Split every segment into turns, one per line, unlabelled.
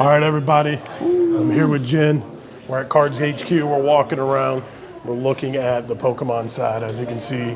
All right, everybody, I'm here with Jen. We're at CardsHQ, we're walking around. We're looking at the Pokemon side. As you can see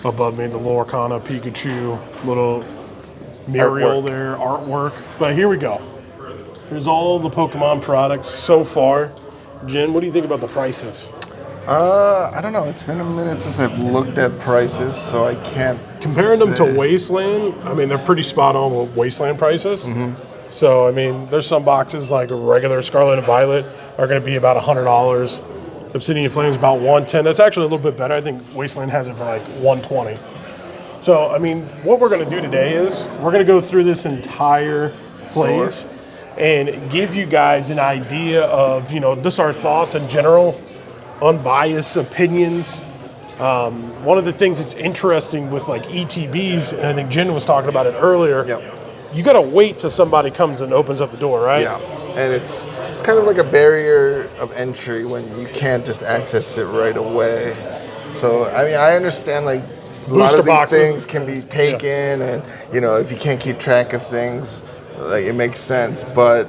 above me, the Lorcana, Pikachu, little Muriel there, artwork. But here we go. Here's all the Pokemon products so far. Jen, what do you think about the prices?
I don't know. It's been a minute since I've looked at prices, so I can't
Comparing them to Wasteland, I mean, they're pretty spot on with Wasteland prices. So, I mean, there's some boxes like a regular Scarlet and Violet are going to be about $100. Obsidian Flame is about $110. That's actually a little bit better. I think Wasteland has it for like $120. So, I mean, what we're going to do today is we're going to go through this entire place and give you guys an idea of, you know, just our thoughts in general, unbiased opinions. One of the things that's interesting with like ETBs, and I think Jen was talking about it earlier, you got to wait till somebody comes and opens up the door, right?
Yeah, and it's kind of like a barrier of entry when you can't just access it right away. So, I mean, I understand like a lot of these things can be taken, and you know, if you can't keep track of things, like it makes sense. But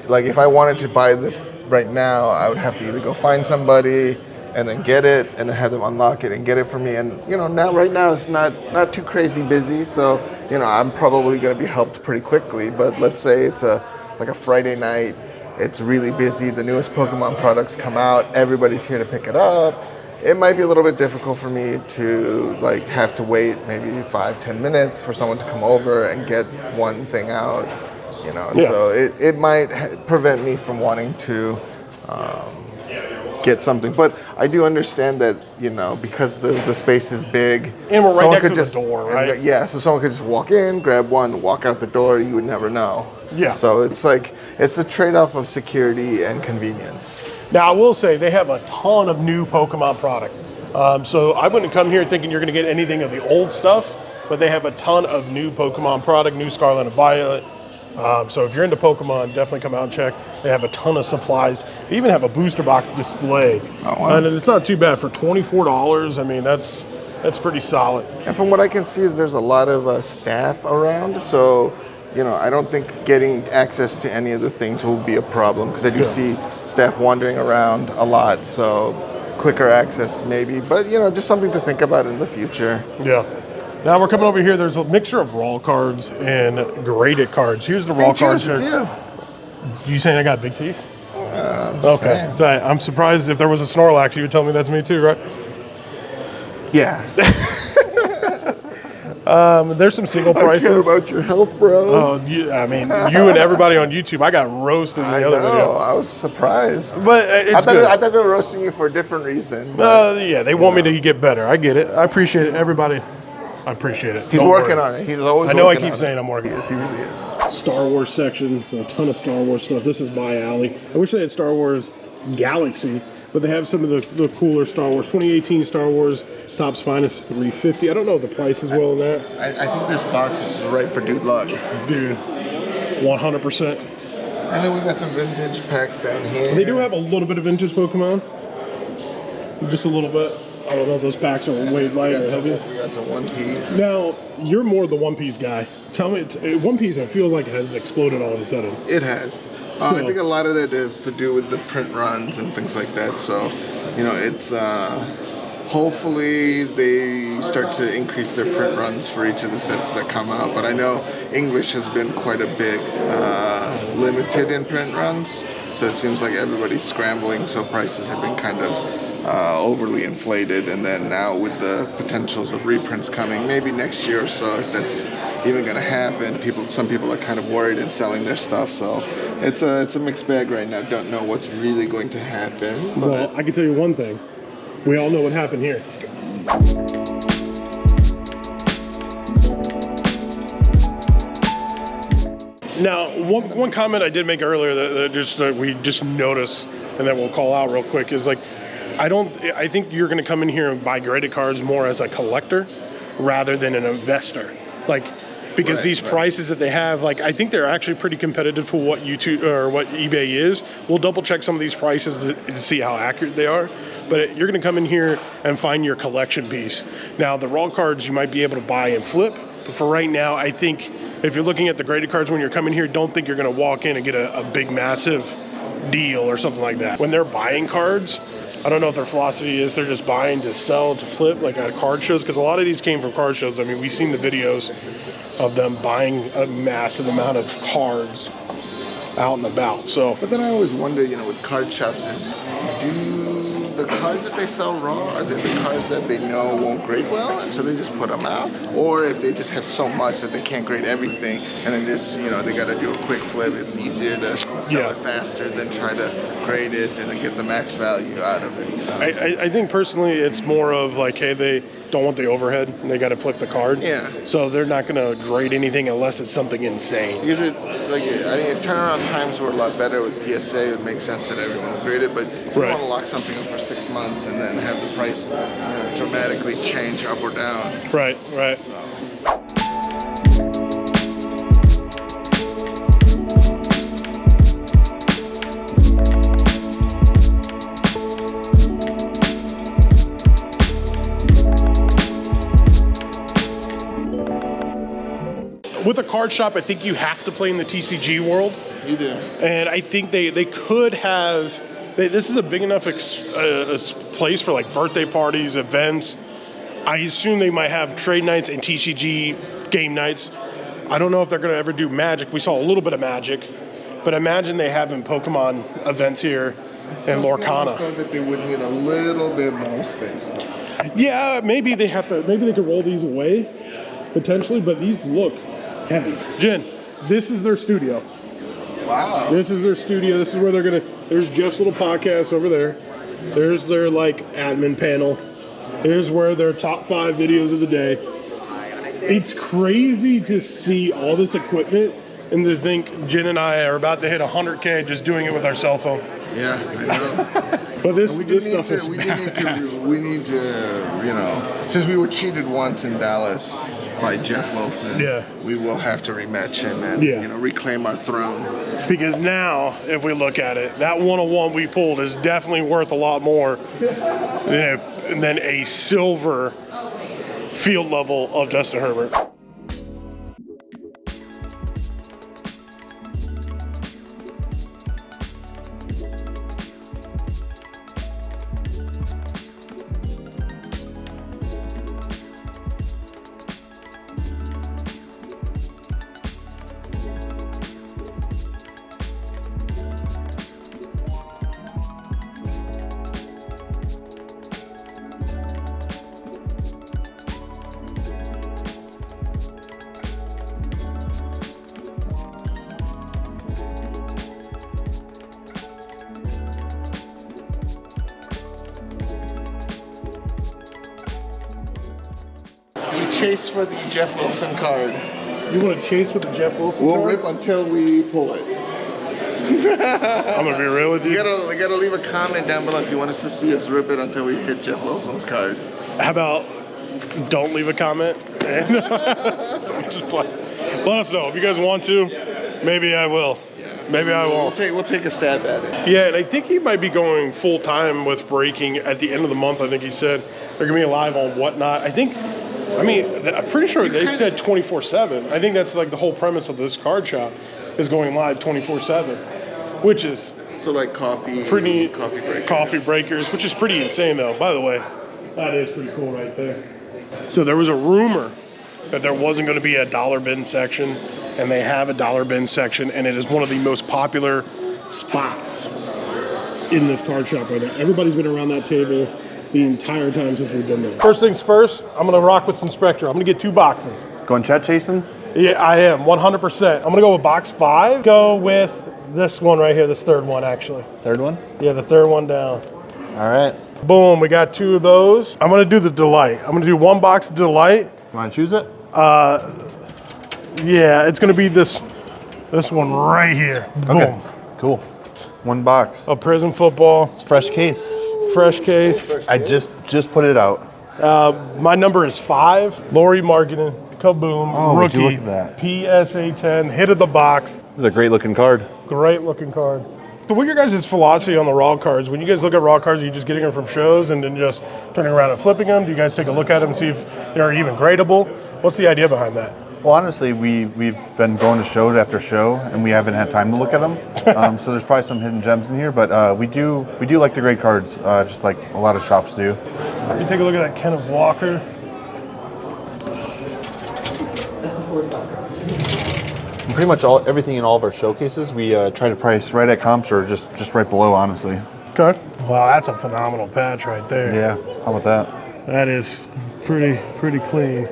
like if I wanted to buy this right now, I would have to either go find somebody and then get it, and then have them unlock it and get it for me. And you know, right now it's not too crazy busy, so you know, I'm probably going to be helped pretty quickly. But let's say it's like a Friday night, it's really busy. The newest Pokemon products come out, everybody's here to pick it up. It might be a little bit difficult for me to like have to wait maybe 5-10 minutes for someone to come over and get one thing out. You know, and so it might prevent me from wanting to get something. But I do understand that, you know, because the space is big.
And we're right next to the door, right?
Yeah, so someone could just walk in, grab one, walk out the door, you would never know.
Yeah.
So it's like, it's a trade-off of security and convenience.
Now, I will say they have a ton of new Pokemon product. So I wouldn't come here thinking you're going to get anything of the old stuff, but they have a ton of new Pokemon product, new Scarlet and Violet. So if you're into Pokemon, definitely come out and check. They have a ton of supplies. They even have a booster box display. Oh, wow. And it's not too bad. For $24, I mean, that's pretty solid.
And from what I can see is there's a lot of staff around. So, you know, I don't think getting access to any of the things will be a problem, because I do see staff wandering around a lot. So quicker access maybe. But, you know, just something to think about in the future.
Yeah. Now we're coming over here. There's a mixture of raw cards and graded cards. Here's the raw cards.
It's
You saying I got big teeth? Okay. Saying. I'm surprised if there was a Snorlax, you would tell me that's me too, right?
Yeah.
There's some single prices.
I care about your health, bro.
Oh, I mean, you and everybody on YouTube. I got roasted in the other video.
I was surprised.
But it's good.
I thought they were roasting you for a different reason.
Yeah, they want me to get better. I get it. I appreciate it, everybody. I appreciate it.
He's working on it. He's always working on it.
I know I keep saying I'm working.
Yes, he really is.
Star Wars section, so a ton of Star Wars stuff. This is my alley. I wish they had Star Wars Galaxy, but they have some of the cooler Star Wars. 2018 Star Wars Topps Finest $350. I don't know the price as well in that.
I think this box is right for Dude Luck.
Dude, 100%.
I know we got some vintage packs down here.
They do have a little bit of vintage Pokemon. Just a little bit. I don't know if those packs are way lighter.
We got some One Piece.
Now, you're more the One Piece guy. Tell me, One Piece, it feels like it has exploded all of a sudden.
It has. I think a lot of that is to do with the print runs and things like that. So, you know, it's hopefully they start to increase their print runs for each of the sets that come out. But I know English has been quite a big limited in print runs. So it seems like everybody's scrambling. So prices have been kind of overly inflated, and then now with the potentials of reprints coming, maybe next year or so, if that's even going to happen, some people are kind of worried in selling their stuff. So it's a mixed bag right now. Don't know what's really going to happen.
Well, I can tell you one thing. We all know what happened here. Now, one comment I did make earlier that we just noticed, and that we'll call out real quick, is like, I think you're going to come in here and buy graded cards more as a collector rather than an investor. Like, because these prices that they have, like, I think they're actually pretty competitive for what YouTube or what eBay is. We'll double check some of these prices to see how accurate they are. But you're going to come in here and find your collection piece. Now, the raw cards you might be able to buy and flip. But for right now, I think if you're looking at the graded cards when you're coming here, don't think you're going to walk in and get a big, massive deal or something like that. When they're buying cards, I don't know if their philosophy is they're just buying to sell, to flip, like at card shows, because a lot of these came from card shows. I mean, we've seen the videos of them buying a massive amount of cards out and about. So,
but then I always wonder, you know, with card shops is, do the cards that they sell raw, are they the cards that they know won't grade well, and so they just put them out? Or if they just have so much that they can't grade everything, and then this, you know, they got to do a quick flip, it's easier to sell it faster than try to grade it and then get the max value out of it, you know?
I think personally it's more of like, hey, they don't want the overhead and they got to flip the card.
Yeah.
So they're not going to grade anything unless it's something insane.
Because it, like, I mean, if turnaround times were a lot better with PSA, it would make sense that everyone would grade it, but you don't want to lock something up for 6 months and then have the price, you know, dramatically change up or down.
Right, right.
So.
With a card shop, I think you have to play in the TCG world.
You do.
And I think they could have, this is a big enough place for like birthday parties, events. I assume they might have trade nights and TCG game nights. I don't know if they're going to ever do Magic. We saw a little bit of Magic, but imagine they having Pokemon events here in Lorcana.
I thought that they would need a little bit more space.
Yeah, maybe they could roll these away, potentially, but these look heavy. Jen, this is their studio.
Wow.
This is their studio. This is where they're gonna, there's Jeff's little podcast over there. There's their like admin panel. Here's where their top 5 videos of the day. It's crazy to see all this equipment and to think Jen and I are about to hit 100K just doing it with our cell phone.
Yeah, I know.
But this
stuff
is
we need to, you know, since we were cheated once in Dallas by Geoff Wilson, we will have to rematch him and you know, reclaim our throne.
Because now, if we look at it, that 101 we pulled is definitely worth a lot more than a silver field level of Justin Herbert.
Chase for the Geoff Wilson card.
You want to chase with the Geoff Wilson card?
We'll rip until we pull it.
I'm going to be real with you.
You gotta leave a comment down below if you want us to see us rip it until we hit Geoff Wilson's card.
How about don't leave a comment? Just play. Let us know. If you guys want to, maybe I will. Maybe I won't.
We'll take a stab at it.
Yeah, and I think he might be going full time with breaking at the end of the month. I think he said they're going to be live on Whatnot. I'm pretty sure they said 24/7. I think that's like the whole premise of this card shop is going live 24/7, which is
so like coffee breakers,
which is pretty insane though. By the way, that is pretty cool right there. So there was a rumor that there wasn't going to be a dollar bin section, and they have a dollar bin section, and it is one of the most popular spots in this card shop right now. Everybody's been around that table the entire time since we've been there. First things first, I'm gonna rock with some Spectra. I'm gonna get 2 boxes.
Going chat chasing?
Yeah, I am, 100%. I'm gonna go with box 5. Go with this one right here, this third one actually.
Third one?
Yeah, the third one down.
All right.
Boom, we got 2 of those. I'm gonna do the Delight. I'm gonna do 1 box of Delight.
You wanna choose it?
Yeah, it's gonna be this one right here. Boom.
Okay, cool. 1 box.
A Prism Football.
It's a fresh case.
Fresh case.
I just put it out.
My number is 5. Lori Marketing, Kaboom,
Oh, would
rookie,
you look at that.
PSA 10, hit of the box.
This is a great looking card.
Great looking card. So what your guys' philosophy on the raw cards? When you guys look at raw cards, are you just getting them from shows and then just turning around and flipping them? Do you guys take a look at them and see if they're even gradable? What's the idea behind that?
Well, honestly, we've been going to show after show, and we haven't had time to look at them. So there's probably some hidden gems in here, but we do like the great cards, just like a lot of shops do.
You take a look at that Kenneth Walker.
And pretty much everything in all of our showcases, we try to price right at comps or just right below, honestly.
Okay. Wow, that's a phenomenal patch right there.
Yeah, how about that?
That is pretty clean.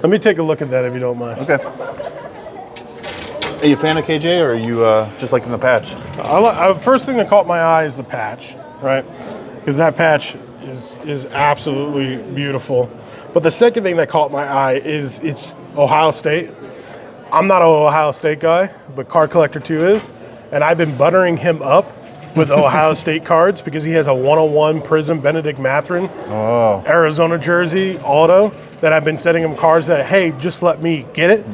Let me take a look at that if you don't mind.
Okay. Are you a fan of KJ, or are you just liking the patch?
First thing that caught my eye is the patch, right? Because that patch is absolutely beautiful. But the second thing that caught my eye is it's Ohio State. I'm not an Ohio State guy, but Card Collector 2 is. And I've been buttering him up with Ohio State cards because he has a 101 Prism Benedict Mathurin Arizona jersey auto that I've been sending him cards that, hey, just let me get it.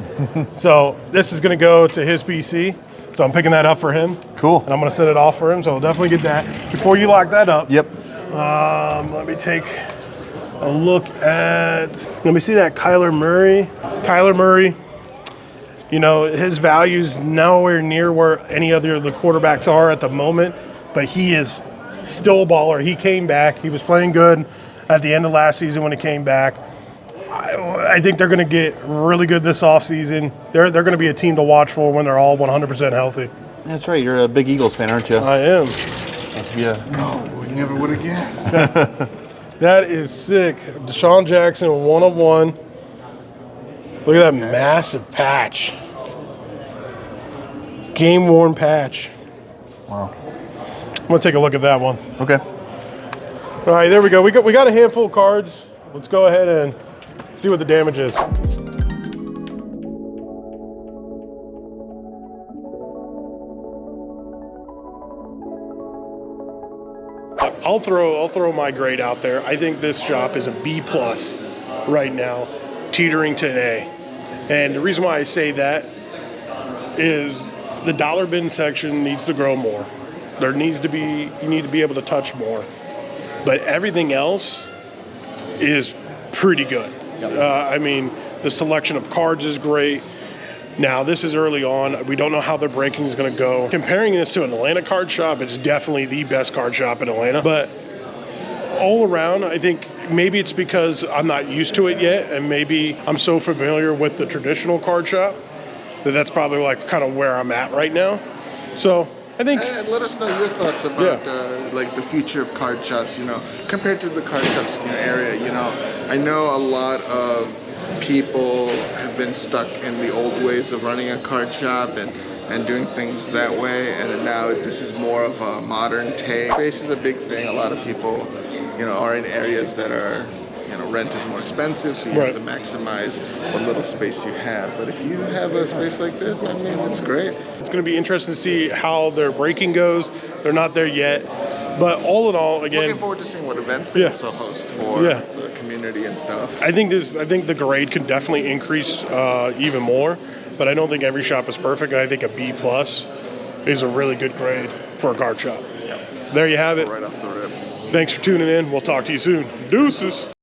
So this is going to go to his PC. So I'm picking that up for him.
Cool.
And I'm going to send it off for him. So I'll definitely get that. Before you lock that up,
Yep.
let me take a look at, let me see that Kyler Murray. Kyler Murray, you know, his value's nowhere near where any other of the quarterbacks are at the moment, but he is still a baller. He came back. He was playing good at the end of last season when he came back. I think they're going to get really good this offseason. They're going to be a team to watch for when they're all 100% healthy.
That's right. You're a big Eagles fan, aren't you?
I am.
No, we never would have guessed.
That is sick. Deshaun Jackson, 1 of 1. Look at that massive patch. Game-worn patch.
Wow.
I'm going to take a look at that one.
Okay.
All right, there we go. We got a handful of cards. Let's go ahead and see what the damage is. I'll throw my grade out there. I think this shop is a B+ right now, teetering to an A. And the reason why I say that is the dollar bin section needs to grow more. You need to be able to touch more. But everything else is pretty good. I mean, the selection of cards is great. Now, this is early on. We don't know how their breaking is going to go. Comparing this to an Atlanta card shop, it's definitely the best card shop in Atlanta. But all around, I think maybe it's because I'm not used to it yet, and maybe I'm so familiar with the traditional card shop that's probably like kind of where I'm at right now. So I think.
And let us know your thoughts about like the future of card shops. You know, compared to the card shops in your area. You know, I know a lot of people have been stuck in the old ways of running a card shop and doing things that way, and now this is more of a modern take. Space is a big thing. A lot of people, you know, are in areas that are, you know, rent is more expensive, so you have to maximize what little space you have. But if you have a space like this, I mean, it's great.
It's going to be interesting to see how their breaking goes. They're not there yet. But all in all, again,
looking forward to seeing what events they also host for the community and stuff.
I think the grade could definitely increase even more, but I don't think every shop is perfect. And I think a B+ is a really good grade for a card shop.
Yep.
There you have it.
Right off the rip.
Thanks for tuning in. We'll talk to you soon. Deuces.